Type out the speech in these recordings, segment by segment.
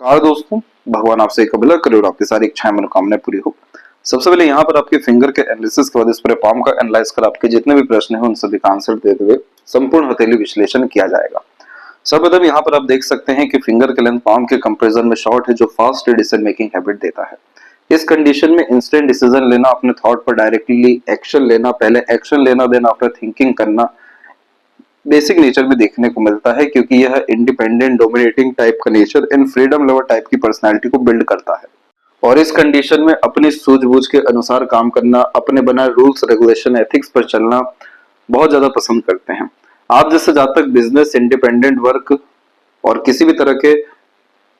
Car दोस्तों, भगवान आपसे एक अभिलख करे और आपकी सारी इच्छाएं मनोकामनाएं पूरी हो। सबसे पहले यहाँ पर आपके फिंगर के एनालिसिस के बाद इस पूरे पाम का एनालाइज कर आपके जितने भी प्रश्न हैं उन सभी का आंसर देते हुए संपूर्ण हथेली विश्लेषण किया जाएगा। सर्वप्रथम यहाँ पर आप देख सकते हैं कि फिंगर के लेंथ पाम के कंपेरिजन में शॉर्ट है, जो फास्ट डिसीजन मेकिंग हैबिट देता है। इस कंडीशन में इंस्टेंट डिसीजन लेना, अपने थॉट पर डायरेक्टली एक्शन लेना, पहले एक्शन लेना देना आफ्टर थिंकिंग करना बेसिक नेचर में देखने को मिलता है, क्योंकि यह इंडिपेंडेंट डोमिनेटिंग टाइप का nature and freedom lover type की पर्सनालिटी को बिल्ड करता है। और इस कंडीशन में अपनी सूझबूझ के अनुसार काम करना, अपने बनाए रूल्स रेगुलेशन एथिक्स पर चलना बहुत ज्यादा पसंद करते हैं। आप जैसे जहां तक बिजनेस, इंडिपेंडेंट वर्क और किसी भी तरह के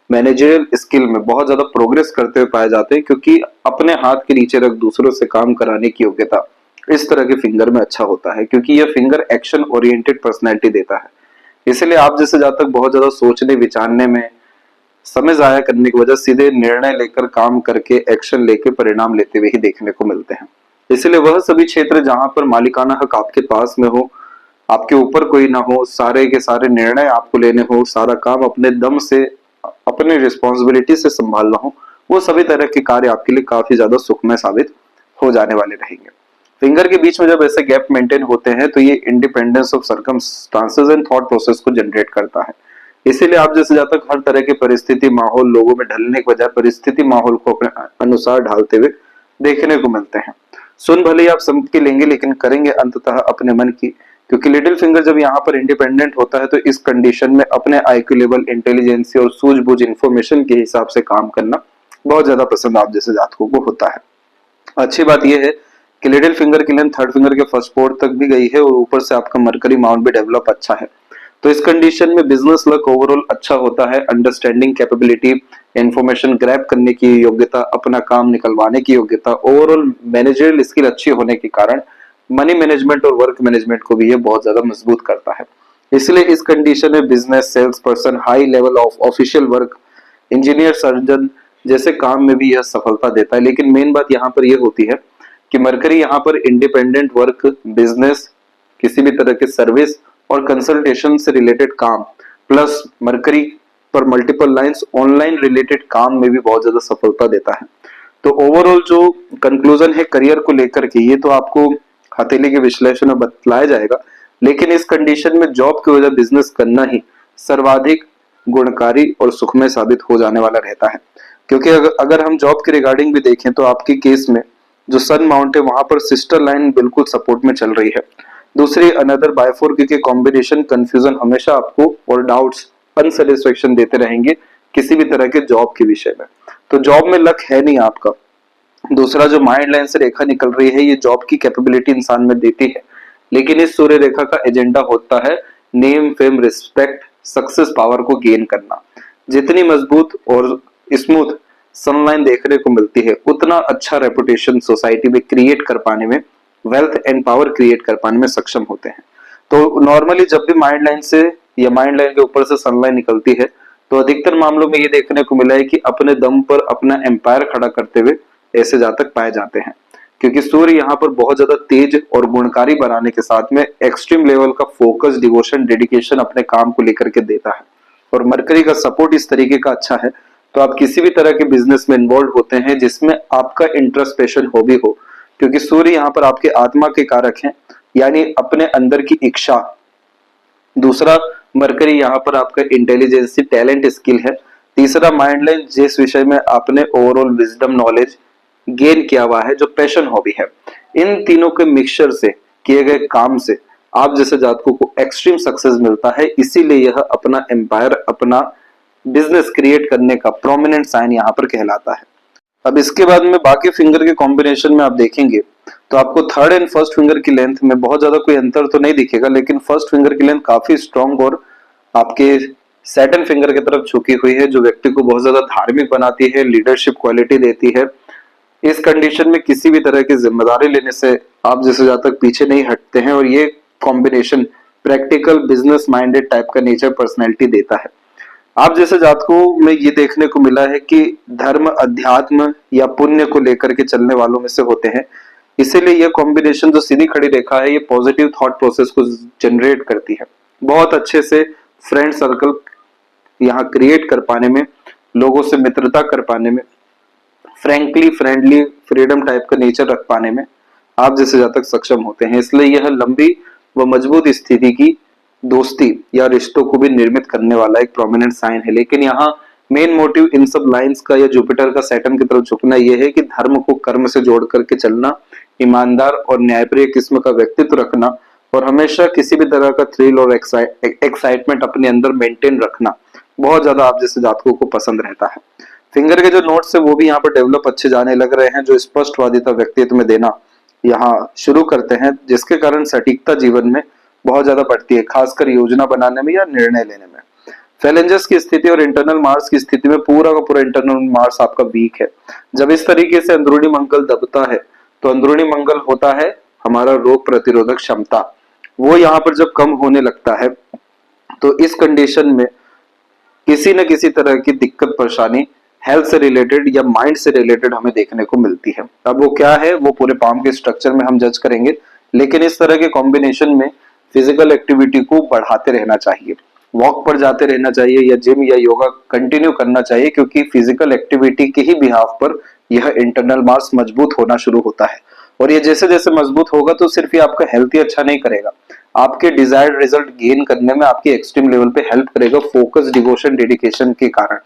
मैनेजरियल स्किल में बहुत ज्यादा प्रोग्रेस करते हुए पाए जाते हैं, क्योंकि अपने हाथ के नीचे रख दूसरों से काम कराने की योग्यता इस तरह के फिंगर में अच्छा होता है, क्योंकि यह फिंगर एक्शन ओरिएंटेड पर्सनैलिटी देता है। इसलिए आप जैसे जहां तक बहुत ज्यादा सोचने विचारने में समय जाया करने की वजह सीधे निर्णय लेकर काम करके एक्शन लेके परिणाम लेते हुए ही देखने को मिलते हैं। इसलिए वह सभी क्षेत्र जहां पर मालिकाना हक आपके पास में हो, आपके ऊपर कोई ना हो, सारे के सारे निर्णय आपको लेने हो, सारा काम अपने दम से अपने रिस्पॉन्सिबिलिटी से संभालना हो, वो सभी तरह के कार्य आपके लिए काफी ज्यादा सुखमय साबित हो जाने वाले रहेंगे। फिंगर के बीच में जब ऐसे गैप मेंटेन होते हैं तो ये independence of circumstances and thought process को जनरेट करता है। इसीलिए आप जैसे जब तक हर तरह की परिस्थिति माहौल लोगों में ढलने के बजाय परिस्थिति माहौल को अपने अनुसार ढालते हुए देखने को मिलते हैं। सुन भले ही आप सबकी लेंगे, लेकिन करेंगे अंततः अपने मन की, क्योंकि लिटिल फिंगर जब यहाँ पर इंडिपेंडेंट होता है तो इस कंडीशन में अपने आईक्यू लेवल, इंटेलिजेंसी और सूझबूझ इंफॉर्मेशन के हिसाब से काम करना बहुत ज्यादा पसंद आप जैसे जातकों को होता है। अच्छी बात यह है कि लिटिल फिंगर की लेंथ थर्ड फिंगर के फर्स्ट पोर्ट तक भी गई है और ऊपर से आपका मरकरी माउंट भी डेवलप अच्छा है। तो इस कंडीशन में बिजनेस लक ओवरऑल अच्छा होता है। अंडरस्टैंडिंग कैपेबिलिटी, इंफॉर्मेशन ग्रैब करने की योग्यता, अपना काम निकलवाने की योग्यता, ओवरऑल मैनेजरियल स्किल अच्छी होने के कारण मनी मैनेजमेंट और वर्क मैनेजमेंट को भी ये बहुत ज्यादा मजबूत करता है। इसलिए इस कंडीशन में business, sales person, high level of official work, engineer, surgeon जैसे काम में भी यह सफलता देता है। लेकिन मेन बात यहाँ पर यह होती है कि मरकरी यहाँ पर इंडिपेंडेंट वर्क, बिजनेस, किसी भी तरह के सर्विस और कंसल्टेशन से रिलेटेड काम, प्लस मरकरी पर मल्टीपल लाइंस ऑनलाइन रिलेटेड काम में भी बहुत ज्यादा सफलता देता है। तो ओवरऑल जो कंक्लूजन है करियर को लेकर के, ये तो आपको हथेली के विश्लेषण में बतलाया जाएगा, लेकिन इस कंडीशन में जॉब की वजह बिजनेस करना ही सर्वाधिक गुणकारी और सुखमय साबित हो जाने वाला रहता है। क्योंकि अगर हम जॉब के रिगार्डिंग भी देखें तो आपके केस में जो सन माउंट है वहां पर सिस्टर लाइन बिल्कुल सपोर्ट में चल रही है। दूसरी अनदर बायफोर के कॉम्बिनेशन कंफ्यूजन हमेशा आपको और डाउट्स, अनसेटिस्फेक्शन देते रहेंगे किसी भी तरह के जॉब के विषय में। तो जॉब में लक है नहीं आपका। दूसरा जो माइंड लाइन से रेखा निकल रही है, ये जॉब की कैपेबिलिटी इंसान में देती है, लेकिन इस सूर्य रेखा का एजेंडा होता है name, fame, respect, success, power को गेन करना। जितनी मजबूत और स्मूथ सनलाइन देखने को मिलती है, उतना अच्छा रेपुटेशन सोसाइटी में क्रिएट कर पाने में, वेल्थ एंड पावर क्रिएट कर पाने में सक्षम होते हैं। तो नॉर्मली जब भी माइंड लाइन से या माइंड लाइन के ऊपर से सनलाइन निकलती है तो अधिकतर मामलों में ये देखने को मिला है कि अपने दम पर अपना एम्पायर खड़ा करते हुए ऐसे जातक पाए जाते हैं, क्योंकि सूर्य यहाँ पर बहुत ज्यादा तेज और गुणकारी बनाने के साथ में एक्सट्रीम लेवल का फोकस, डिवोशन, डेडिकेशन अपने काम को लेकर के देता है। और मरकरी का सपोर्ट इस तरीके का अच्छा है तो आप किसी भी तरह के बिजनेस में इन्वॉल्व होते हैं जिसमें आपका इंटरेस्ट, पैशन, हॉबी हो, क्योंकि सूर्य यहाँ पर आपके आत्मा के कारक हैं, यानी अपने अंदर की इच्छा। दूसरा मरकरी यहाँ पर आपका इंटेलिजेंसी, टैलेंट, स्किल है। तीसरा माइंड लाइन, जिस विषय में आपने ओवरऑल विजडम, नॉलेज गेन किया हुआ है, जो पैशन, हॉबी है। इन तीनों के मिक्सचर से किए गए काम से आप जैसे जातकों को एक्सट्रीम सक्सेस मिलता है। इसीलिए यह अपना एम्पायर, अपना बिजनेस क्रिएट करने का प्रोमिनेंट साइन यहाँ पर कहलाता है। अब इसके बाद में बाकी फिंगर के कॉम्बिनेशन में आप देखेंगे तो आपको थर्ड एंड फर्स्ट फिंगर की लेंथ में बहुत ज्यादा कोई अंतर तो नहीं दिखेगा, लेकिन फर्स्ट फिंगर की लेंथ काफी स्ट्रॉन्ग और आपके सैटर्न फिंगर की तरफ झुकी हुई है, जो व्यक्ति को बहुत ज्यादा धार्मिक बनाती है, लीडरशिप क्वालिटी देती है। इस कंडीशन में किसी भी तरह की जिम्मेदारी लेने से आप जैसे जातक पीछे नहीं हटते हैं, और ये combination practical, business minded type का नेचर, पर्सनैलिटी देता है। आप जैसे जातकों में ये देखने को मिला है कि धर्म, अध्यात्म या पुण्य को लेकर के चलने वालों में से होते हैं। इसीलिए ये कॉम्बिनेशन जो सीधी खड़ी रेखा है, ये पॉजिटिव थॉट प्रोसेस को जनरेट करती है। बहुत अच्छे से फ्रेंड सर्कल यहाँ क्रिएट कर पाने में लोगों से मित्रता कर पाने में, फ्रैंकली फ्रेंडली फ्रीडम टाइप का नेचर रख पाने में आप जैसे जातक सक्षम होते हैं। इसलिए यह लंबी व मजबूत स्थिति की दोस्ती या रिश्तों को भी निर्मित करने वाला एक प्रोमिनेंट साइन है। लेकिन यहाँ मेन मोटिव इन सब लाइंस का या जुपिटर का सैटर्न की तरफ झुकना यह है कि धर्म को कर्म से जोड़ करके चलना, ईमानदार और न्यायप्रिय किस्म का व्यक्तित्व रखना और हमेशा किसी भी तरह का थ्रिल और एक्साइटमेंट अपने अंदर मेंटेन रखना बहुत ज्यादा आप जैसे जातकों को पसंद रहता है। फिंगर के जो नोट्स है वो भी यहाँ पर डेवलप अच्छे जाने लग रहे हैं, जो स्पष्टवादिता व्यक्तित्व में देना यहाँ शुरू करते हैं, जिसके कारण सटीकता जीवन में बहुत ज्यादा बढ़ती है, खासकर योजना बनाने में या निर्णय लेने में। फैलेंजस की स्थिति और इंटरनल मार्स की स्थिति में पूरा का पूरा इंटरनल मार्स आपका वीक है। जब इस तरीके से अंदरूनी मंगल दबता है तो अंदरूनी मंगल होता है हमारा रोग प्रतिरोधक क्षमता, वो यहाँ पर जब कम होने लगता है तो इस कंडीशन में किसी न किसी तरह की दिक्कत परेशानी हेल्थ से रिलेटेड या माइंड से रिलेटेड हमें देखने को मिलती है। अब वो क्या है वो पूरे पाम के स्ट्रक्चर में हम जज करेंगे, लेकिन इस तरह के कॉम्बिनेशन में फिजिकल एक्टिविटी को बढ़ाते रहना चाहिए, वॉक पर जाते रहना चाहिए या जिम या योगा कंटिन्यू करना चाहिए, क्योंकि फिजिकल एक्टिविटी के ही बिहाफ पर यह इंटरनल मार्स मजबूत होना शुरू होता है। और ये जैसे जैसे मजबूत होगा तो सिर्फ ये आपका हेल्थ ही अच्छा नहीं करेगा, आपके डिजायर्ड रिजल्ट गेन करने में आपकी एक्सट्रीम लेवल पे हेल्प करेगा, फोकस, डिवोशन, डेडिकेशन के कारण।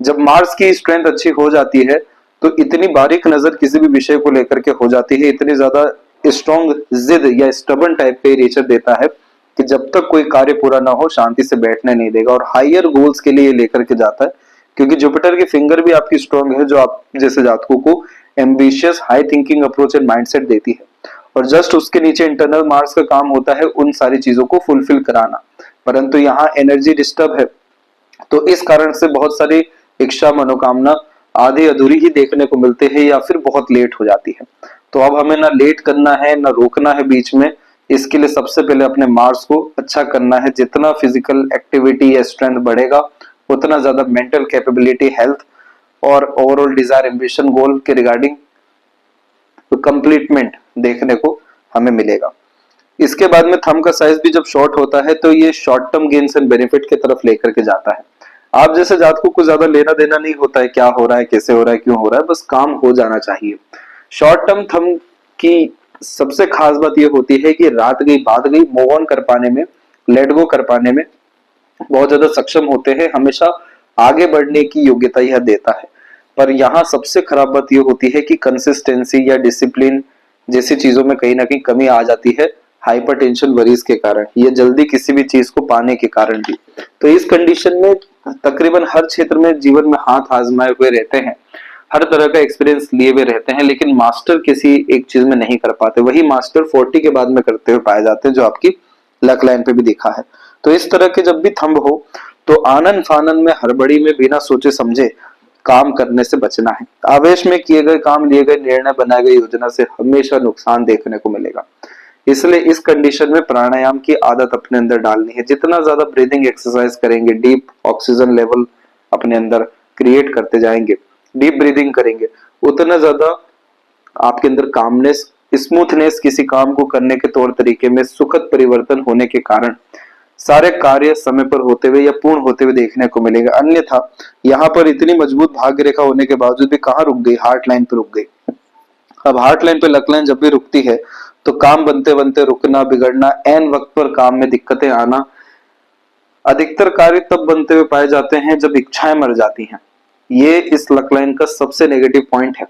जब मार्स की स्ट्रेंथ अच्छी हो जाती है तो इतनी बारीक नजर किसी भी विषय को लेकर के हो जाती है, इतनी ज्यादा स्ट्रॉन्ग जिद या स्टबन टाइप का नेचर देता है कि जब तक कोई कार्य पूरा ना हो शांति से बैठने नहीं देगा और हायर गोल्स के लिए लेकर के जाता है, क्योंकि जुपिटर की फिंगर भी आपकी स्ट्रॉन्ग है, जो आप जैसे जातकों को ambitious, high thinking approach and mindset देती है। और जस्ट उसके नीचे इंटरनल मार्स का काम होता है उन सारी चीजों को फुलफिल कराना, परंतु यहाँ एनर्जी डिस्टर्ब है तो इस कारण से बहुत सारी इच्छा, मनोकामना आधी अधूरी ही देखने को मिलते हैं या फिर बहुत लेट हो जाती है। तो अब हमें ना लेट करना है ना रोकना है बीच में, इसके लिए सबसे पहले अपने मार्स को अच्छा करना है। जितना फिजिकल एक्टिविटी या स्ट्रेंथ बढ़ेगा उतना ज्यादा मेंटल कैपेबिलिटी, हेल्थ और ओवरऑल डिजायर, एम्बिशन, गोल के रिगार्डिंग कंप्लीटमेंट देखने को हमें मिलेगा। इसके बाद में थंब का साइज भी जब शॉर्ट होता है तो ये short term gains and benefit की तरफ लेकर के जाता है। आप जैसे जातकों को ज्यादा लेना देना नहीं होता है क्या हो रहा है, कैसे हो रहा है, क्यों हो रहा है, बस काम हो जाना चाहिए। शॉर्ट टर्म थंब की सबसे खास बात यह होती है कि रात गई बात गई, मूव ऑन कर पाने में, लेट गो कर पाने में बहुत ज्यादा सक्षम होते हैं, हमेशा आगे बढ़ने की योग्यता यह देता है। पर यहाँ सबसे खराब बात यह होती है कि कंसिस्टेंसी या डिसिप्लिन जैसी चीजों में कहीं ना कहीं कमी आ जाती है, हाइपरटेंशन, वरीज के कारण, ये जल्दी किसी भी चीज को पाने के कारण भी। तो इस कंडीशन में तकरीबन हर क्षेत्र में जीवन में हाथ आजमाए हुए रहते हैं, हर तरह का एक्सपीरियंस लिए हुए रहते हैं, लेकिन मास्टर किसी एक चीज में नहीं कर पाते, वही मास्टर 40 के बाद में करते हुए पाए जाते हैं, जो आपकी लक लाइन पे भी दिखा है। तो इस तरह के जब भी थंब हो तो आनंद फानंद में, हड़बड़ी में, बिना सोचे समझे काम करने से बचना है। आवेश में किए गए काम, लिए गए निर्णय, बनाई गई योजना से हमेशा नुकसान देखने को मिलेगा। इसलिए इस कंडीशन में प्राणायाम की आदत अपने अंदर डालनी है। जितना ज्यादा ब्रीदिंग एक्सरसाइज करेंगे, डीप ऑक्सीजन लेवल अपने अंदर क्रिएट करते जाएंगे, डीप ब्रीदिंग करेंगे, उतना ज्यादा आपके अंदर कामनेस, स्मूथनेस, किसी काम को करने के तौर तरीके में सुखद परिवर्तन होने के कारण सारे कार्य समय पर होते हुए या पूर्ण होते हुए देखने को मिलेगा। अन्यथा यहाँ पर इतनी मजबूत भाग्य रेखा होने के बावजूद भी कहाँ रुक गई, हार्ट लाइन पे रुक गई। अब हार्ट लाइन पे लक लाइन जब भी रुकती है तो काम बनते बनते रुकना, बिगड़ना, एन वक्त पर काम में दिक्कतें आना, अधिकतर कार्य तब बनते हुए पाए जाते हैं जब इच्छाएं मर जाती हैं। ये इस लक लाइन का सबसे नेगेटिव पॉइंट है।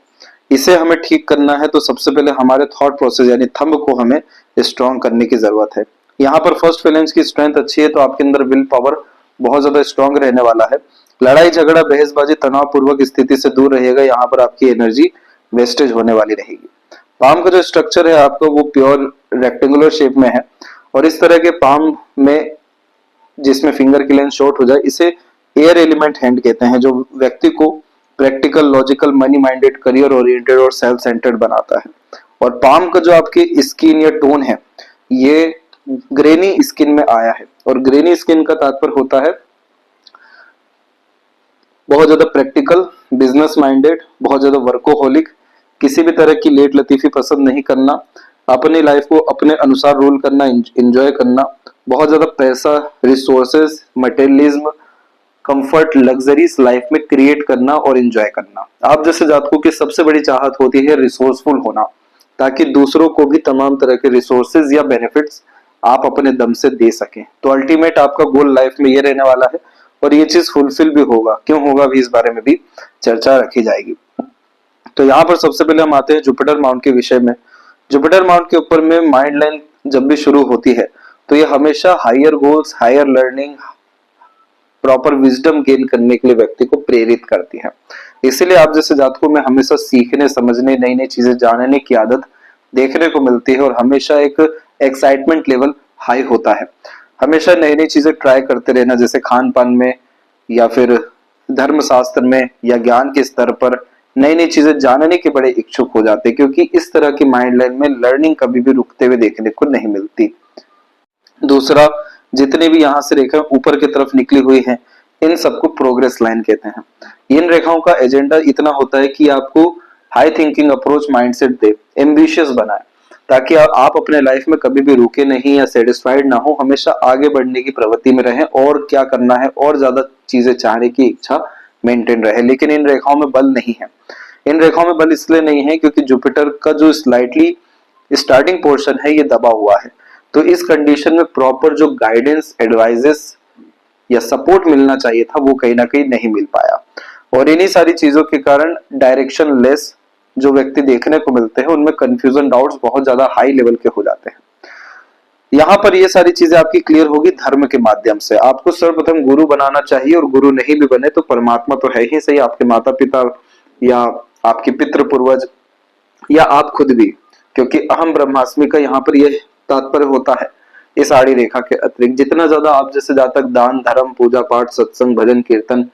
इसे हमें ठीक करना है तो सबसे पहले हमारे थॉट प्रोसेस यानी थंब को हमें स्ट्रॉन्ग करने की जरूरत है। यहाँ पर फर्स्ट फैलेंज की स्ट्रेंथ अच्छी है तो आपके अंदर विल पावर बहुत ज्यादा स्ट्रॉन्ग रहने वाला है। लड़ाई झगड़ा, बहसबाजी, तनावपूर्वक स्थिति से दूर रहेगा, यहाँ पर आपकी एनर्जी वेस्टेज होने वाली रहेगी। पाम का जो स्ट्रक्चर है आपका वो प्योर रेक्टेंगुलर शेप में है और इस तरह के पाम में जिसमें फिंगर की लेंथ शॉर्ट हो जाए, इसे एयर एलिमेंट हैंड कहते हैं, जो व्यक्ति को practical, logical, money minded, career oriented और सेल्फ सेंटर्ड बनाता है। और पाम का जो आपकी स्किन या टोन है ये ग्रेनी स्किन में आया है और ग्रेनी स्किन का तात्पर्य होता है बहुत ज्यादा प्रैक्टिकल, बिजनेस माइंडेड, बहुत ज्यादा वर्कोहोलिक, किसी भी तरह की लेट लतीफी पसंद नहीं करना, अपनी लाइफ को अपने अनुसार रूल करना, एंजॉय करना, बहुत ज्यादा पैसा, resources, materialism comfort, luxuries life में क्रिएट करना और एंजॉय करना। आप जैसे जातकों की सबसे बड़ी चाहत होती है रिसोर्सफुल होना, ताकि दूसरों को भी तमाम तरह के रिसोर्सेज या बेनिफिट्स आप अपने दम से दे सकें। तो अल्टीमेट आपका गोल लाइफ में ये रहने वाला है और ये चीज फुलफिल भी होगा। क्यों होगा भी, इस बारे में भी चर्चा रखी जाएगी। तो यहाँ पर सबसे पहले हम आते हैं जुपिटर माउंट के विषय में। जुपिटर माउंट के ऊपर में माइंड लाइन जब भी शुरू होती है तो ये हमेशा higher goals, higher learning, proper wisdom gain करने के लिए व्यक्ति को प्रेरित करती है। इसीलिए आप जैसे जातकों में हमेशा सीखने, समझने, नई नई चीजें जानने की आदत देखने को मिलती है और हमेशा एक एक्साइटमेंट लेवल हाई होता है। हमेशा नई नई चीजें ट्राई करते रहना, जैसे खान पान में या फिर धर्म शास्त्र में या ज्ञान के स्तर पर नई नई चीजें जानने के बड़े इच्छुक हो जाते हैं, क्योंकि इस तरह की माइंड लाइन में लर्निंग कभी भी रुकते हुए देखने को नहीं मिलती। दूसरा, जितने भी यहाँ से रेखा ऊपर की तरफ निकली हुई है इन सबको प्रोग्रेस लाइन कहते हैं। इन रेखाओं का एजेंडा इतना होता है कि आपको हाई थिंकिंग अप्रोच माइंडसेट दे, एम्बिशियस बनाए, ताकि आप अपने लाइफ में कभी भी रुके नहीं या सेटिस्फाइड ना हो, हमेशा आगे बढ़ने की प्रवृत्ति में रहें और क्या करना है और ज्यादा चीजें चाहने की इच्छा मेंटेन रहे। लेकिन इन रेखाओं में बल नहीं है। इन रेखाओं में बल इसलिए नहीं है क्योंकि जुपिटर का जो स्लाइटली स्टार्टिंग पोर्शन है ये दबा हुआ है। तो इस कंडीशन में प्रॉपर जो गाइडेंस, एडवाइजेस या सपोर्ट मिलना चाहिए था वो कहीं ना कहीं नहीं मिल पाया और इन्हीं सारी चीजों के कारण डायरेक्शन लेस जो व्यक्ति देखने को मिलते हैं उनमें कंफ्यूजन, डाउट्स बहुत ज्यादा हाई लेवल के हो जाते हैं। यहाँ पर ये सारी चीजें आपकी क्लियर होगी धर्म के माध्यम से। आपको सर्वप्रथम गुरु बनाना चाहिए और गुरु नहीं भी बने तो परमात्मा तो है ही सही, आपके माता पिता या आपके पितृ पूर्वज या आप खुद भी, क्योंकि अहम ब्रह्मास्मि का यहाँ पर यह तात्पर्य होता है। इस आड़ी रेखा के अतिरिक्त जितना ज्यादा आप जैसे जातक दान, धर्म, पूजा पाठ, सत्संग, भजन, कीर्तन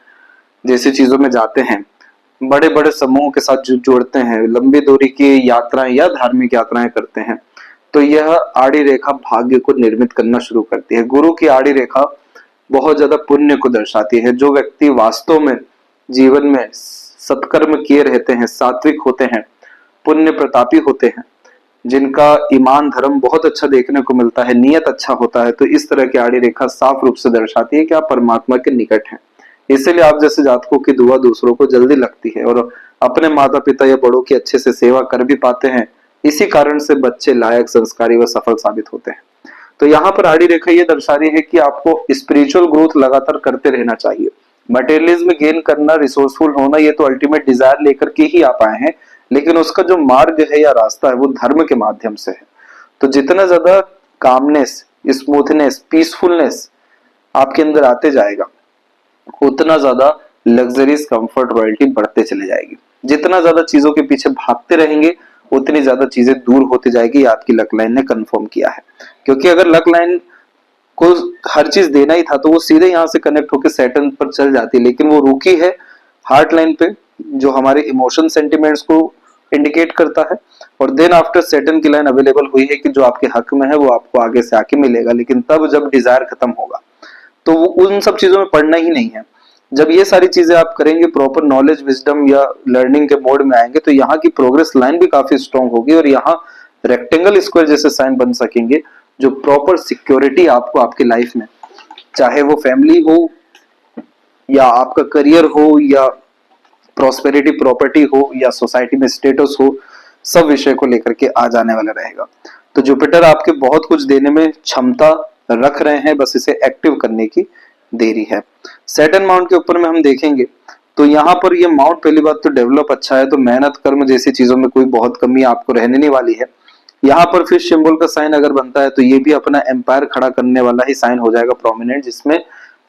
जैसी चीजों में जाते हैं, बड़े बड़े समूहों के साथ जोड़ते हैं, लंबी दूरी की यात्राएं या धार्मिक यात्राएं करते हैं, तो यह आड़ी रेखा भाग्य को निर्मित करना शुरू करती है। गुरु की आड़ी रेखा बहुत ज्यादा पुण्य को दर्शाती है। जो व्यक्ति वास्तव में जीवन में सत्कर्म किए रहते हैं, सात्विक होते हैं, पुण्य प्रतापी होते हैं, जिनका ईमान धर्म बहुत अच्छा देखने को मिलता है, नियत अच्छा होता है, तो इस तरह की आड़ी रेखा साफ रूप से दर्शाती है कि आप परमात्मा के निकट हैं। इसीलिए आप जैसे जातकों की दुआ दूसरों को जल्दी लगती है और अपने माता पिता या बड़ों की अच्छे से सेवा कर भी पाते हैं। इसी कारण से बच्चे लायक, संस्कारी व सफल साबित होते हैं। तो यहाँ पर आड़ी रेखा ये दर्शा रही है कि आपको स्पिरिचुअल ग्रोथ लगातार करते रहना चाहिए। मटेरियलिज्म गेन करना, रिसोर्सफुल होना, ये तो अल्टीमेट डिजायर लेकर के ही आप आए हैं, लेकिन उसका जो मार्ग है या रास्ता है वो धर्म के माध्यम से है। तो जितना ज्यादा कामनेस, स्मूथनेस, पीसफुलनेस आपके अंदर आते जाएगा उतना ज्यादा लग्जरीज, कंफर्ट, रॉयल्टी बढ़ते चले जाएगी। जितना ज्यादा चीजों के पीछे भागते रहेंगे उतनी ज्यादा चीजें दूर होती जाएगी। आपकी लक लाइन ने कंफर्म किया है, क्योंकि अगर लक लाइन को हर चीज देना ही था तो वो सीधे यहाँ से कनेक्ट होकर सैटर्न पर चल जाती, लेकिन वो रुकी है हार्ट लाइन पे, जो हमारे इमोशन, सेंटिमेंट्स को इंडिकेट करता है। और देन आफ्टर सैटर्न की लाइन अवेलेबल हुई है कि जो आपके हक में है वो आपको आगे से आके मिलेगा, लेकिन तब जब डिजायर खत्म होगा। तो वो उन सब चीजों में पढ़ना ही नहीं है। जब ये सारी चीजें आप करेंगे, प्रॉपर नॉलेज, विजडम या लर्निंग के मोड में आएंगे, तो यहाँ की प्रोग्रेस लाइन भी काफी स्ट्रॉन्ग होगी और यहाँ रेक्टेंगल, स्क्वायर जैसे साइन बन सकेंगे, जो प्रॉपर सिक्योरिटी आपको आपकी लाइफ में, चाहे वो फैमिली हो या आपका करियर हो या प्रॉस्पेरिटी, प्रॉपर्टी हो या सोसाइटी में स्टेटस हो, सब विषय को लेकर के आ जाने वाला रहेगा। तो जुपिटर आपके बहुत कुछ देने में क्षमता रख रहे हैं, बस इसे एक्टिव करने की देरी है। सैटर्न माउंट के ऊपर में हम देखेंगे तो यहाँ पर ये माउंट पहली बात तो डेवलप अच्छा है, तो मेहनत, कर्म जैसी चीजों में कोई बहुत कमी आपको रहने नहीं वाली है। यहाँ पर फिश सिंबल का साइन अगर बनता है तो ये भी अपना एम्पायर खड़ा करने वाला ही साइन हो जाएगा प्रोमिनेंट, जिसमें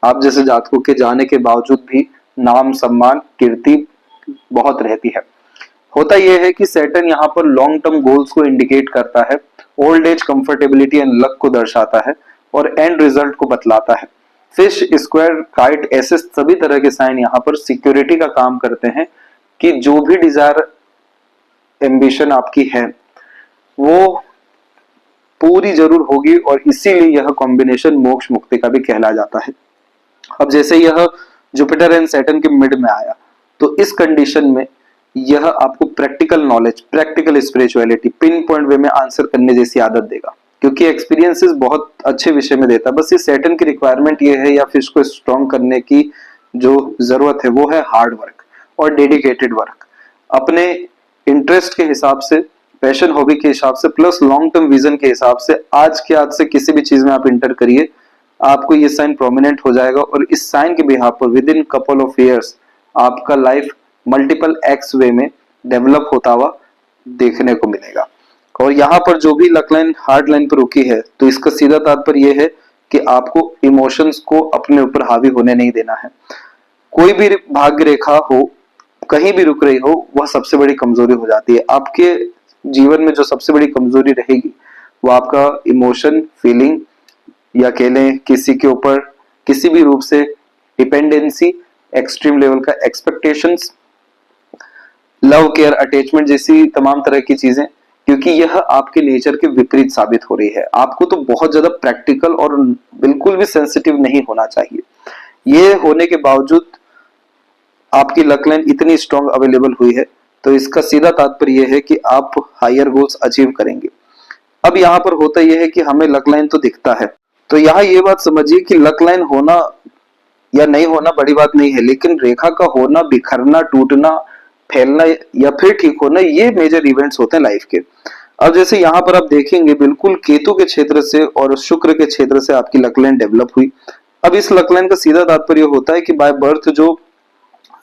आप जैसे जातकों के जाने के बावजूद भी नाम, सम्मान, कीर्ति बहुत रहती है। होता यह है कि सैटर्न यहाँ पर लॉन्ग टर्म गोल्स को इंडिकेट करता है, old age, comfortability and luck को दर्शाता है और एंड रिजल्ट को बतलाता है। फिश, स्क्वायर, काइट, ऐसे सभी तरह के साइन यहाँ पर सिक्योरिटी का काम करते हैं कि जो भी डिजायर, एम्बिशन आपकी है वो पूरी जरूर होगी, और इसीलिए यह कॉम्बिनेशन मोक्ष मुक्ति का भी कहला जाता है। अब जैसे यह जुपिटर एंड सैटर्न के मिड में आया तो इस कंडीशन में यह आपको practical knowledge, practical spirituality, pin point way में आंसर करने जैसी आदत देगा, क्योंकि एक्सपीरियंसेस बहुत अच्छे विषय में देता है। बस ये सैटर्न की रिक्वायरमेंट ये है या फिश को स्ट्रॉन्ग करने की जो जरूरत है वो है हार्ड वर्क और डेडिकेटेड वर्क। अपने इंटरेस्ट के हिसाब से, पैशन हॉबी के हिसाब से, प्लस लॉन्ग टर्म विजन के हिसाब से आज से किसी भी चीज में आप इंटर करिए, आपको ये साइन प्रोमिनेंट हो जाएगा और इस साइन के बिहाफ पर with in couple of years आपका लाइफ मल्टीपल एक्स वे में डेवलप होता हुआ देखने को मिलेगा। और यहाँ पर जो भी लक लाइन हार्ड लाइन पर रुकी है, तो इसका सीधा तात्पर्य यह है कि आपको इमोशंस को अपने ऊपर हावी होने नहीं देना है। कोई भी भाग्य रेखा हो, कहीं भी रुक रही हो, वह सबसे बड़ी कमजोरी हो जाती है। आपके जीवन में जो सबसे बड़ी कमजोरी रहेगी वो आपका इमोशन, फीलिंग, या कह लें किसी के ऊपर किसी भी रूप से डिपेंडेंसी, एक्सट्रीम लेवल का एक्सपेक्टेशंस, लव, केयर, अटैचमेंट जैसी तमाम तरह की चीजें, क्योंकि यह आपके नेचर के विपरीत साबित हो रही है। आपको तो बहुत ज्यादा प्रैक्टिकल और बिल्कुल भी सेंसिटिव नहीं होना चाहिए। ये होने के बावजूद आपकी लक लाइन इतनी स्ट्रांग अवेलेबल हुई है, तो इसका सीधा तात्पर्य यह है कि आप हायर गोल्स अचीव करेंगे। अब यहाँ पर होता यह है कि हमें लक लाइन तो दिखता है, तो यहाँ ये बात समझिए कि लक लाइन होना या नहीं होना बड़ी बात नहीं है, लेकिन रेखा का होना, बिखरना, टूटना, फैलना या फिर ठीक होना, ये मेजर इवेंट्स होते हैं लाइफ के। अब जैसे यहाँ पर आप देखेंगे बिल्कुल केतु के क्षेत्र से और शुक्र के क्षेत्र से आपकी लक लाइन डेवलप हुई। अब इस लक लाइन का सीधा तात्पर्य होता है कि बाय बर्थ जो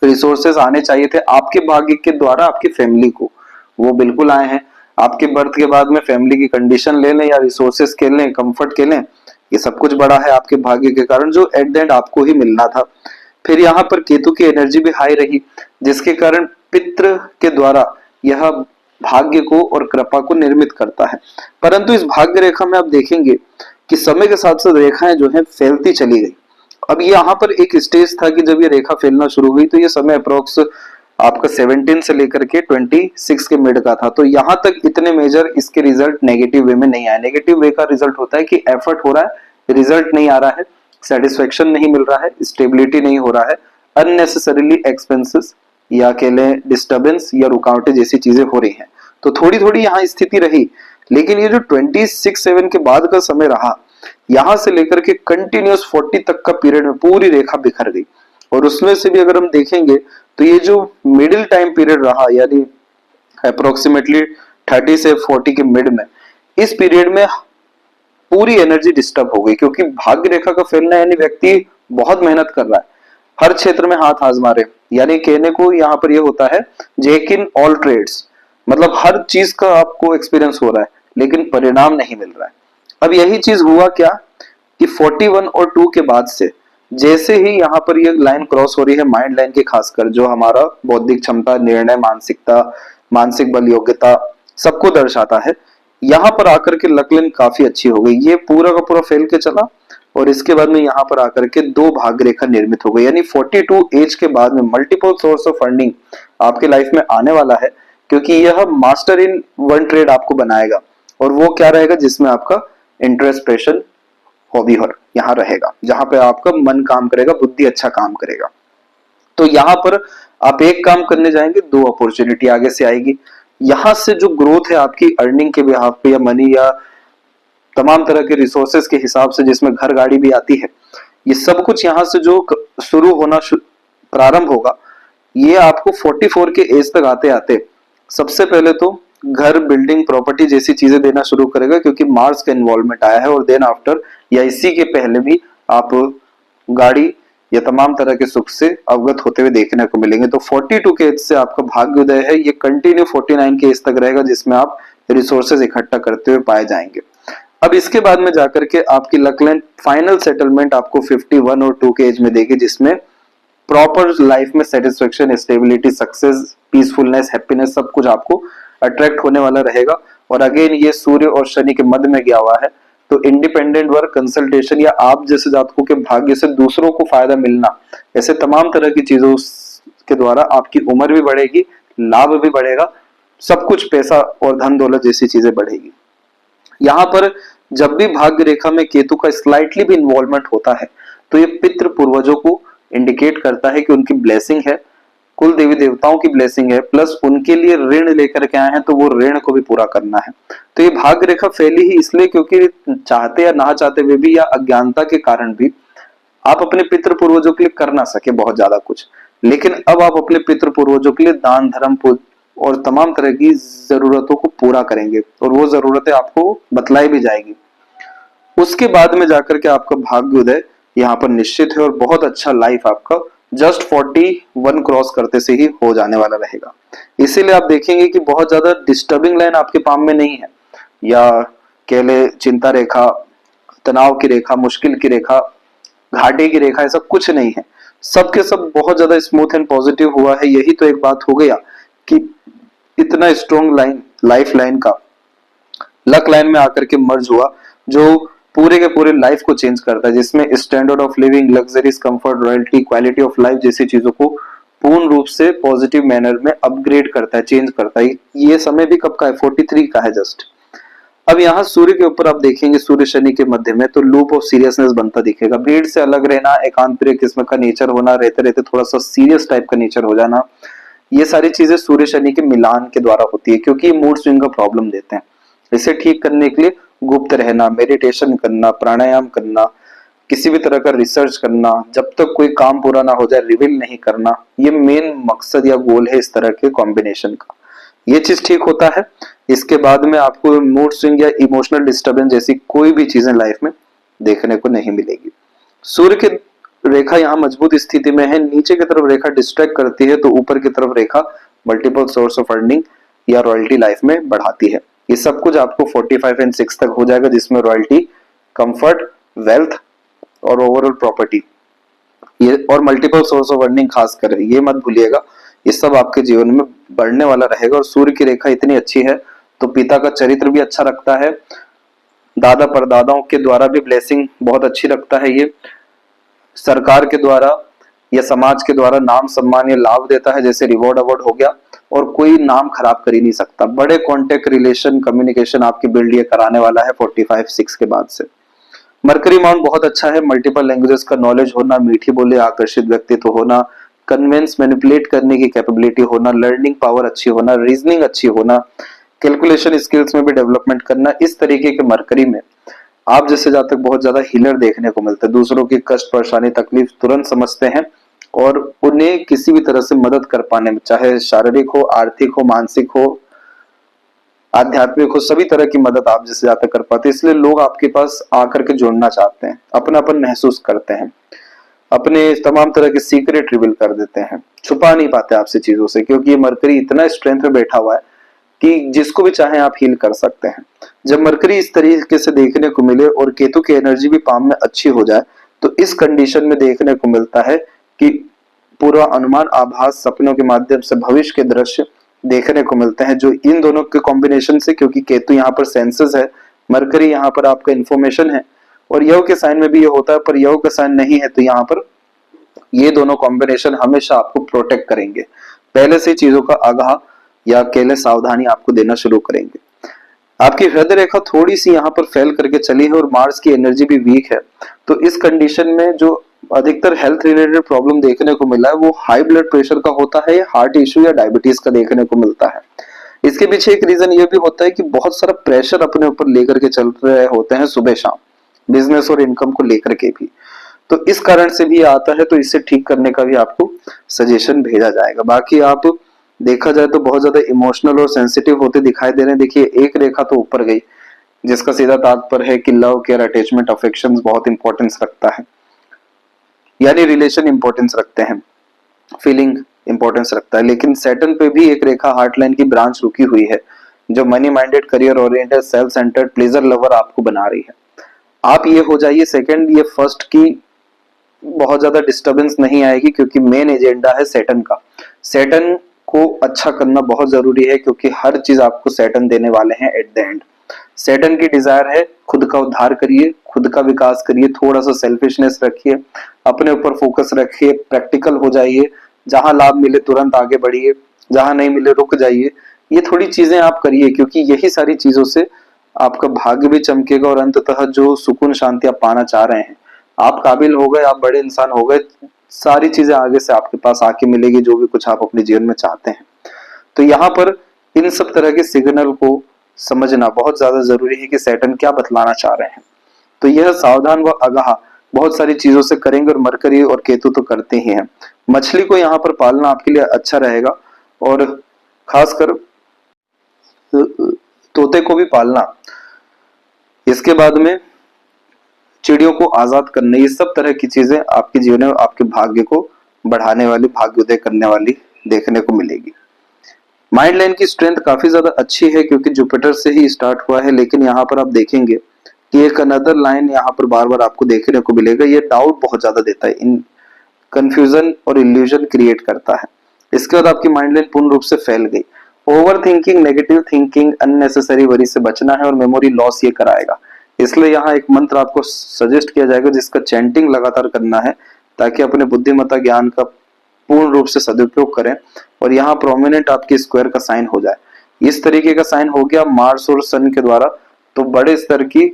रिसोर्सेस आने चाहिए थे आपके भाग्य के द्वारा आपकी फैमिली को, वो बिल्कुल आए हैं। आपके बर्थ के बाद में फैमिली की कंडीशन ले लें या रिसोर्सेस के लें, कंफर्ट के लें, ये सब कुछ बड़ा है आपके भाग्य के कारण, जो एट द एंड आपको ही मिलना था। फिर यहाँ पर केतु की एनर्जी भी हाई रही, जिसके कारण पितृ के द्वारा यह भाग्य को और कृपा को निर्मित करता है। परंतु इस भाग्य रेखा में आप देखेंगे कि समय के साथ साथ रेखाएं जो है फैलती चली गई। अब यहाँ पर एक स्टेज था कि जब ये रेखा फैलना शुरू हुई तो ये समय अप्रोक्स आपका 17 से लेकर के 26 के मिड का था। तो यहाँ तक इतने मेजर इसके रिजल्ट नेगेटिव वे में नहीं आए। नेगेटिव वे का रिजल्ट होता है कि एफर्ट हो रहा है, रिजल्ट नहीं आ रहा है, सेटिस्फेक्शन नहीं मिल रहा है, स्टेबिलिटी नहीं हो रहा है, अननेसेसरीली एक्सपेंसेस या कह लें डिस्टर्बेंस या रुकावटें जैसी चीजें हो रही हैं। तो थोड़ी थोड़ी यहाँ स्थिति रही, लेकिन ये जो 26-7 के बाद का समय रहा, यहां से लेकर के कंटिन्यूस 40 तक का पीरियड में पूरी रेखा बिखर गई। और उसमें से भी अगर हम देखेंगे तो ये जो मिडिल टाइम पीरियड रहा, यानी अप्रोक्सीमेटली 30 से 40 के मिड में, इस पीरियड में पूरी एनर्जी डिस्टर्ब हो गई, क्योंकि भाग्य रेखा का फैलना यानी व्यक्ति बहुत मेहनत कर रहा है, हर क्षेत्र में हाथ आजमा रहे, यानी कहने को यहाँ पर यह होता है जैक इन ऑल ट्रेड्स, मतलब हर चीज का आपको एक्सपीरियंस हो रहा है लेकिन परिणाम नहीं मिल रहा है। अब यही चीज हुआ क्या कि 41 और 2 के बाद से जैसे ही यहाँ पर ये लाइन क्रॉस हो रही है माइंड लाइन की, खासकर जो हमारा बौद्धिक क्षमता, निर्णय, मानसिकता, मानसिक बल, योग्यता सबको दर्शाता है, यहाँ पर आकर के लक लाइन काफी अच्छी हो गई। ये पूरा का पूरा फैल के चला और इसके बाद में यहाँ पर आकर के 2 भाग्य रेखा निर्मित हो गई, यानी 42 एज के बाद में मल्टीपल सोर्स ऑफ फंडिंग आपके लाइफ में आने वाला है, क्योंकि यह मास्टर इन वन ट्रेड आपको बनाएगा। और वो क्या रहेगा, जिसमें आपका इंटरेस्ट, पैशन, हॉबी और यहाँ रहेगा, जहां पे आपका मन काम करेगा, बुद्धि अच्छा काम करेगा। तो यहाँ पर आप एक काम करने जाएंगे, 2 अपॉर्चुनिटी आगे से आएगी। यहाँ से जो ग्रोथ है आपकी अर्निंग के बिहाफ पे या मनी या तमाम तरह के रिसोर्सेस के हिसाब से, जिसमें घर गाड़ी भी आती है, ये सब कुछ यहाँ से जो शुरू होना प्रारंभ होगा, ये आपको 44 के एज तक आते आते सबसे पहले तो घर, बिल्डिंग, प्रॉपर्टी जैसी चीजें देना शुरू करेगा, क्योंकि मार्स का इन्वॉल्वमेंट आया है। और देन आफ्टर या इसी के पहले भी आप गाड़ी या तमाम तरह के सुख से अवगत होते हुए देखने को मिलेंगे। तो 42 के एज से आपका भाग्य उदय है, ये कंटिन्यू 49 के एज तक रहेगा, जिसमें आप रिसोर्सेज इकट्ठा करते हुए पाए जाएंगे। अब इसके बाद में जाकर के आपकी लक लाइन फाइनल सेटलमेंट आपको 51 और 2 के एज में देगी, जिसमें प्रॉपर लाइफ में satisfaction, stability, success, peacefulness, happiness सब कुछ आपको अट्रैक्ट होने वाला रहेगा। और अगेन ये सूर्य और शनि के मध्य में गया हुआ है, तो इंडिपेंडेंट वर्क, कंसल्टेशन या आप जैसे जातकों के भाग्य से दूसरों को फायदा मिलना, ऐसे तमाम तरह की चीजों के द्वारा आपकी उम्र भी बढ़ेगी, लाभ भी बढ़ेगा, सब कुछ पैसा और धन दौलत जैसी चीजें बढ़ेगी। यहाँ पर जब भी भाग्य रेखा में केतु का स्लाइटली भी इन्वॉल्वमेंट होता है, तो ये पितृ पूर्वजों को इंडिकेट करता है कि उनकी ब्लेसिंग है, कुल देवी देवताओं की ब्लेसिंग है, प्लस उनके लिए ऋण लेकर के आए हैं, तो वो ऋण को भी पूरा करना है। तो ये भाग्य रेखा फैली ही इसलिए क्योंकि चाहते या ना चाहते हुए भी या अज्ञानता के कारण भी आप अपने पितृ पूर्वजों के लिए कर ना सके बहुत ज्यादा कुछ, लेकिन अब आप अपने पितृ पूर्वजों के लिए दान धर्म और तमाम तरह की जरूरतों को पूरा करेंगे, और वो जरूरतें आपको बतलाई भी जाएगी। उसके बाद में जाकर के आपका भाग्योदय यहाँ पर निश्चित है, और बहुत अच्छा लाइफ आपका जस्ट 41 क्रॉस करते से ही हो जाने वाला रहेगा। इसीलिए आप देखेंगे कि बहुत ज्यादा डिस्टर्बिंग लाइन आपके पाम में नहीं है, या कह ले चिंता रेखा, तनाव की रेखा, मुश्किल की रेखा, घाटे की रेखा, ऐसा कुछ नहीं है। सबके सब बहुत ज्यादा स्मूथ एंड पॉजिटिव हुआ है। यही तो एक बात हो गया कि इतना स्ट्रॉन्ग लाइन, लाइफ लाइन का लक लाइन में आकर के मर्ज हुआ, जो पूरे के पूरे लाइफ को चेंज करता है, जिसमें standard of living, luxuries, comfort, royalty, quality of life जैसी चीजों को पूर्ण रूप से पॉजिटिव मैनर में अपग्रेड करता है, चेंज करता है। ये समय भी कब का है? 43 का है जस्ट। अब यहाँ सूर्य के ऊपर आप देखेंगे, सूर्य शनि के मध्य में, तो लूप ऑफ सीरियसनेस बनता दिखेगा। भीड़ से अलग रहना, एकांत प्रिय किस्म का नेचर होना, रहते रहते थोड़ा सा सीरियस टाइप का नेचर हो जाना, ये सारी चीजें सूर्य शनि के मिलान के द्वारा होती है, क्योंकि ये मूड स्विंग का प्रॉब्लम देते हैं। इसे ठीक करने के लिए गुप्त रहना, मेडिटेशन करना, प्राणायाम करना, किसी भी तरह का रिसर्च करना, जब तक कोई काम पूरा ना हो जाए रिवील नहीं करना, ये मेन मकसद या गोल है इस तरह के कॉम्बिनेशन का। ये चीज ठीक होता है, इसके बाद में आपको मूड स्विंग या इमोशनल डिस्टर्बेंस जैसी कोई भी चीजें लाइफ में देखने को नहीं मिलेगी। सूर्य की रेखा यहाँ मजबूत स्थिति में है, नीचे की तरफ रेखा डिस्ट्रैक्ट करती है, तो ऊपर की तरफ रेखा मल्टीपल सोर्स ऑफ अर्निंग या रॉयल्टी लाइफ में बढ़ाती है। ये सब कुछ आपको 45 एंड 6 तक हो जाएगा, जिसमें रॉयल्टी, कंफर्ट, वेल्थ और ओवरऑल प्रॉपर्टी, ये और मल्टीपल सोर्स ऑफ अर्निंग खास कर ये मत भूलिएगा, ये सब आपके जीवन में बढ़ने वाला रहेगा। और सूर्य की रेखा इतनी अच्छी है तो पिता का चरित्र भी अच्छा रखता है, दादा परदादाओं के द्वारा भी ब्लेसिंग बहुत अच्छी रखता है, ये सरकार के द्वारा या समाज के द्वारा नाम सम्मान या लाभ देता है, जैसे रिवॉर्ड अवार्ड हो गया, और कोई नाम खराब कर ही नहीं सकता। बड़े कॉन्टेक्ट, रिलेशन, कम्युनिकेशन आपकी बिल्ड ये कराने वाला है 45-6 के बाद से। मरकरी माउंट बहुत अच्छा है, मल्टीपल लैंग्वेजेस का नॉलेज होना, मीठी बोले, आकर्षित व्यक्तित्व होना, कन्विंस मैनिपुलेट करने की कैपेबिलिटी होना, लर्निंग पावर अच्छी होना, रीजनिंग अच्छी होना, कैलकुलेशन स्किल्स में भी डेवलपमेंट करना, इस तरीके के मरकरी में आप जैसे जातक बहुत ज्यादा हीलर देखने को मिलता है। दूसरों की कष्ट, परेशानी, तकलीफ तुरंत समझते हैं और उन्हें किसी भी तरह से मदद कर पाने में, चाहे शारीरिक हो, आर्थिक हो, मानसिक हो, आध्यात्मिक हो, सभी तरह की मदद आप जैसे जातक कर पाते हैं। इसलिए लोग आपके पास आकर के जुड़ना चाहते हैं, अपनापन महसूस करते हैं, अपने तमाम तरह के सीक्रेट रिवील कर देते हैं, छुपा नहीं पाते आपसे चीजों से, क्योंकि ये मरकरी इतना स्ट्रेंथ में बैठा हुआ है कि जिसको भी चाहे आप हील कर सकते हैं। जब मरकरी इस तरीके से देखने को मिले और केतु की एनर्जी भी पाम में अच्छी हो जाए, तो इस कंडीशन में देखने को मिलता है कि पूरा अनुमान, आभास, सपनों के माध्यम से भविष्य के दृश्य देखने को मिलते हैं, जो इन दोनों के कॉम्बिनेशन से, क्योंकि केतु यहाँ पर सेंसेस है, मरकरी यहाँ पर आपका इंफॉर्मेशन है, और योग के साइन में भी ये होता है, पर योग का साइन नहीं है, तो यहाँ पर ये दोनों कॉम्बिनेशन हमेशा आपको प्रोटेक्ट करेंगे, पहले से चीजों का आगाह या अकेले सावधानी आपको देना शुरू करेंगे। आपकी हृदय रेखा थोड़ी सी यहाँ पर फेल करके चली है और मार्स की एनर्जी भी वीक है, तो इस कंडीशन में जो अधिकतर हेल्थ रिलेटेड प्रॉब्लम देखने को मिला है वो हाई ब्लड प्रेशर का होता है, हार्ट इश्यू या डायबिटीज का देखने को मिलता है। इसके पीछे एक रीजन ये भी होता है कि बहुत सारा प्रेशर अपने ऊपर लेकर के चल रहे होते हैं सुबह शाम, बिजनेस और इनकम को लेकर के भी, तो इस कारण से भी आता है, तो इसे ठीक करने का भी आपको सजेशन भेजा जाएगा। बाकी आप देखा जाए तो बहुत ज्यादा इमोशनल और सेंसिटिव होते दिखाई दे रहे हैं। देखिए एक रेखा तो ऊपर गई, जिसका सीधा तात्पर्य है कि लव, केयर, अटैचमेंट, अफेक्शंस बहुत इंपॉर्टेंस रखता है, यानी रिलेशन इंपॉर्टेंस रखते हैं, फीलिंग इंपॉर्टेंस रखता है। लेकिन सैटर्न पे भी एक रेखा हार्ट लाइन की ब्रांच रुकी हुई है, जो money minded, career oriented, self centred, pleasure lover आपको बना रही है। आप ये हो जाइए सेकंड, ये फर्स्ट की बहुत ज्यादा डिस्टरबेंस नहीं आएगी, क्योंकि मेन एजेंडा है सैटर्न का। सैटर्न को अच्छा करना बहुत जरूरी है, क्योंकि हर चीज आपको सैटर्न देने वाले हैं एट द एंड। सैटर्न की डिजायर है खुद का उद्धार करिए, खुद का विकास करिए, थोड़ा सा सेल्फिशनेस रखिए, अपने ऊपर फोकस रखिए, प्रैक्टिकल हो जाइए, जहां लाभ मिले तुरंत आगे बढ़िए, जहां नहीं मिले रुक जाइए। ये थोड़ी चीजें आप करिए, क्योंकि यही सारी चीजों से आपका भाग्य भी चमकेगा, और अंततः जो सुकून शांति आप पाना चाह रहे हैं, आप काबिल हो गए, आप बड़े इंसान हो गए, सारी चीजें आगे से आपके पास आके मिलेगी, जो भी कुछ आप अपने जीवन में चाहते हैं। तो यहाँ पर इन सब तरह के सिग्नल को समझना बहुत ज्यादा जरूरी है कि सैटर्न क्या बतलाना चाह रहे हैं। तो यह सावधान व आगाह बहुत सारी चीजों से करेंगे, और मरकरी और केतु तो करते ही हैं। मछली को यहाँ पर पालना आपके लिए अच्छा रहेगा, और खासकर तोते को भी पालना। इसके बाद में चिड़ियों को आजाद करने, ये सब तरह की चीजें आपके जीवन में आपके भाग्य को बढ़ाने वाली, भाग्योदय करने वाली देखने को मिलेगी। माइंड लाइन की स्ट्रेंथ काफी ज्यादा अच्छी है क्योंकि जुपिटर से ही स्टार्ट हुआ है, लेकिन यहाँ पर आप देखेंगे कि एक अनदर लाइन यहाँ पर बार बार आपको देखने को मिलेगा। ये डाउट बहुत ज्यादा देता है, इन कंफ्यूजन और इल्यूजन क्रिएट करता है। इसके बाद आपकी माइंड लाइन पूर्ण रूप से फैल गई। Over thinking, negative thinking, unnecessary worry से बचना है, और मेमोरी लॉस ये कराएगा। इसलिए यहाँ एक मंत्र आपको सजेस्ट किया जाएगा जिसका चैंटिंग लगातार करना है, ताकि अपने बुद्धिमत्ता ज्ञान का पूर्ण रूप से सदुपयोग करें, और यहाँ प्रोमिनेंट आपके स्क्वायर का साइन हो जाए। इस तरीके का साइन हो गया मार्स और सन के द्वारा, तो बड़े स्तर की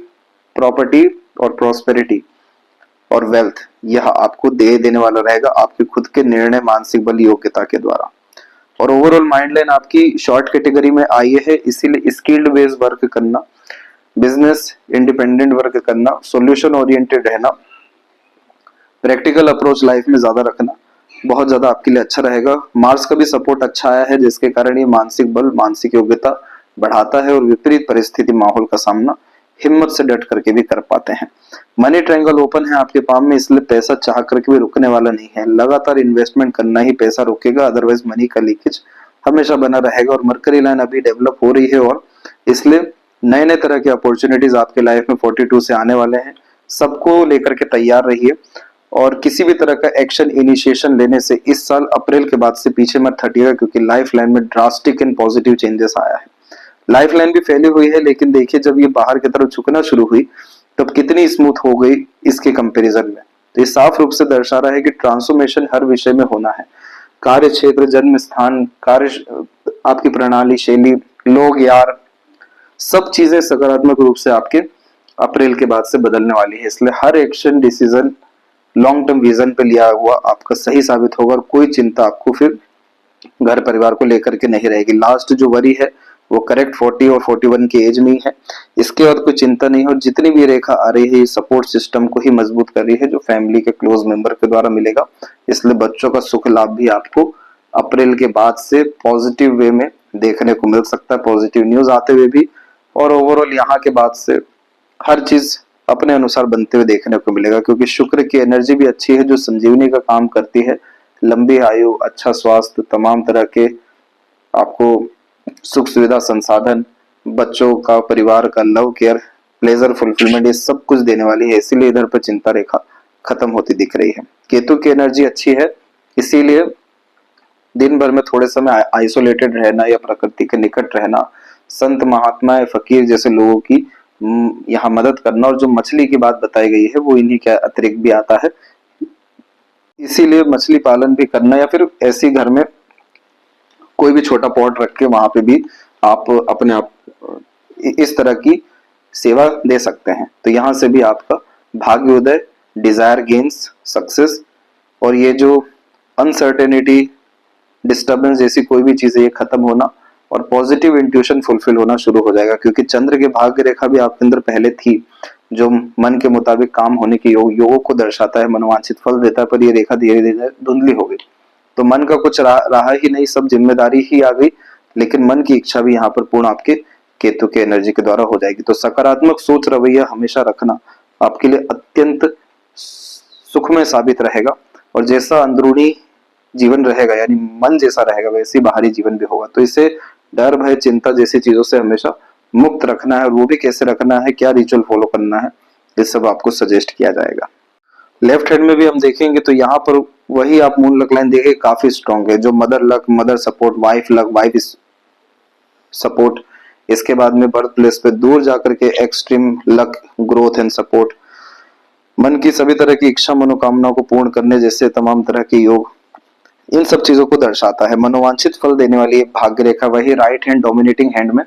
प्रॉपर्टी और प्रॉस्पेरिटी और वेल्थ यह आपको दे देने वाला रहेगा, आपके खुद के निर्णय, मानसिक बल, योग्यता के द्वारा। और ओवरऑल माइंड लाइन आपकी शॉर्ट कैटेगरी में आई है, इसीलिए स्किल्ड बेस्ड वर्क करना, बिजनेस इंडिपेंडेंट वर्क करना, सॉल्यूशन ओरिएंटेड रहना, प्रैक्टिकल अप्रोच लाइफ में ज्यादा रखना बहुत ज्यादा आपके लिए अच्छा रहेगा। मार्स का भी सपोर्ट अच्छा आया है, जिसके कारण ये मानसिक बल, मानसिक योग्यता बढ़ाता है, और विपरीत परिस्थिति माहौल का सामना हिम्मत से डट करके भी कर पाते हैं। मनी ट्रायंगल ओपन है आपके पाम में, इसलिए पैसा चाह करके भी रुकने वाला नहीं है। लगातार इन्वेस्टमेंट करना ही पैसा रोकेगा, अदरवाइज मनी का लीकेज हमेशा बना रहेगा। और मरकरी लाइन अभी डेवलप हो रही है, और इसलिए नए नए तरह के अपॉर्चुनिटीज आपके लाइफ में 42 से आने वाले हैं। सबको लेकर के तैयार रहिए, और किसी भी तरह का एक्शन इनिशिएशन लेने से इस साल अप्रैल के बाद से पीछे मत हटिएगा, क्योंकि लाइफ लाइन में ड्रास्टिक एंड पॉजिटिव चेंजेस आया है। लाइफ लाइन भी फैली हुई है, लेकिन देखिए जब ये बाहर की तरफ झुकना शुरू हुई तब कितनी स्मूथ हो गई इसके कंपैरिजन में। तो ये साफ रूप से दर्शा रहा है कि ट्रांसफॉर्मेशन हर विषय में होना है। कार्य क्षेत्र, जन्म स्थान, कार्य, आपकी प्रणाली, शैली, लोग, यार, सब चीजें सकारात्मक रूप से आपके अप्रैल के बाद से बदलने वाली है। इसलिए हर action decision long term vision पे लिया हुआ आपका सही साबित होगा, और कोई चिंता आपको फिर घर परिवार को लेकर के नहीं रहेगी। लास्ट जो वरी है वो करेक्ट 40 और 41 की एज में ही है। इसके बाद कोई चिंता नहीं, और जितनी भी रेखा आ रही है सपोर्ट सिस्टम को ही मजबूत कर रही है, जो फैमिली के क्लोज मेंबर के द्वारा मिलेगा। इसलिए बच्चों का सुख लाभ भी आपको अप्रैल के बाद से पॉजिटिव वे में देखने को मिल सकता है, पॉजिटिव न्यूज आते हुए भी। और ओवरऑल यहाँ के बाद से हर चीज अपने अनुसार बनते हुए देखने को मिलेगा, क्योंकि शुक्र की एनर्जी भी अच्छी है, जो संजीवनी का काम करती है। लंबी आयु, अच्छा स्वास्थ्य, तमाम तरह के आपको सुख सुविधा, संसाधन, बच्चों का, परिवार का लव केयर, प्लेजर, फुलफिलमेंट, ये सब कुछ देने वाली है। इसीलिए इधर पर चिंता रेखा खत्म होती दिख रही है। केतु की एनर्जी अच्छी है, इसीलिए दिन भर में थोड़े समय आइसोलेटेड रहना या प्रकृति के निकट रहना, संत महात्मा फकीर जैसे लोगों की यहाँ मदद करना, और जो मछली की बात बताई गई है वो इन्हीं के अतिरिक्त भी आता है। इसीलिए मछली पालन भी करना, या फिर ऐसी घर में कोई भी छोटा पॉट रख के वहां पे भी आप अपने आप इस तरह की सेवा दे सकते हैं। तो यहाँ से भी आपका भाग्योदय, डिजायर गेन्स, सक्सेस, और ये जो अनसर्टेनिटी, डिस्टर्बेंस जैसी कोई भी चीजें ये खत्म होना, और पॉजिटिव इंट्यूशन फुलफिल होना शुरू हो जाएगा। क्योंकि चंद्र के भाग्य रेखा भी आपके अंदर पहले थी, जो मन के मुताबिक काम होने के योगों को दर्शाता है, मनोवांछित फल देता है, पर ये रेखा धीरे धीरे धुंधली हो गई, तो मन का कुछ रहा ही नहीं, सब जिम्मेदारी ही आ गई। लेकिन मन की इच्छा भी यहाँ पर पूर्ण आपके केतु के एनर्जी के द्वारा हो जाएगी। तो सकारात्मक सोच, रवैया हमेशा रखना आपके लिए अत्यंत सुखमय साबित रहेगा, और जैसा अंदरूनी जीवन रहेगा, यानी मन जैसा रहेगा, वैसे ही बाहरी जीवन भी होगा। तो इसे डर, भय, चिंता जैसी चीजों से हमेशा मुक्त रखना है, और वो भी कैसे रखना है, क्या रिचुअल फॉलो करना है, ये सब आपको सजेस्ट किया जाएगा। लेफ्ट हैंड में भी हम देखेंगे तो यहाँ पर वही आप मून लक लाइन देखें, काफी स्ट्रॉन्ग है, जो mother luck, mother support, wife luck, wife support. इसके बाद में बर्थ प्लेस पे दूर जाकर के extreme luck, growth and support, मन की सभी तरह की इच्छा मनोकामनाओं को पूर्ण करने जैसे तमाम तरह के योग, इन सब चीजों को दर्शाता है। मनोवांछित फल देने वाली एक भाग्य रेखा, वही राइट हैंड डोमिनेटिंग हैंड में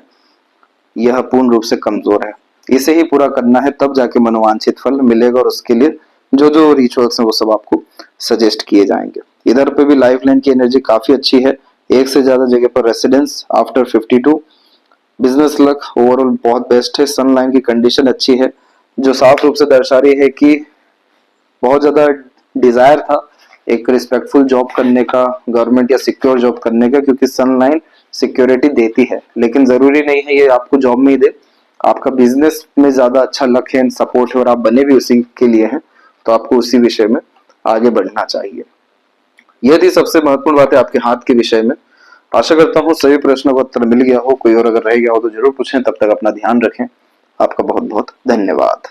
यह पूर्ण रूप से कमजोर है। इसे ही पूरा करना है, तब जाके मनोवांछित फल मिलेगा, और उसके लिए जो जो रिचुअल्स हैं वो सब आपको सजेस्ट किए जाएंगे। इधर पे भी लाइफ लाइन की एनर्जी काफी अच्छी है, एक से ज्यादा जगह पर residence after 52, business luck overall बहुत बेस्ट है। सन लाइन की कंडीशन अच्छी है, जो साफ रूप से दर्शा रही है कि बहुत ज्यादा डिजायर था एक रिस्पेक्टफुल जॉब करने का, गवर्नमेंट या सिक्योर जॉब करने का, क्योंकि सनलाइन सिक्योरिटी देती है, लेकिन जरूरी नहीं है ये आपको जॉब में ही दे। आपका बिजनेस में ज्यादा अच्छा लक है, सपोर्ट है और आप बने भी उसी के लिए हैं, तो आपको उसी विषय में आगे बढ़ना चाहिए। यह थी सबसे महत्वपूर्ण बात है आपके हाथ के विषय में। आशा करता हूँ सभी प्रश्नों का उत्तर मिल गया हो, कोई और अगर रह गया हो तो जरूर पूछें। तब तक अपना ध्यान रखें। आपका बहुत बहुत धन्यवाद।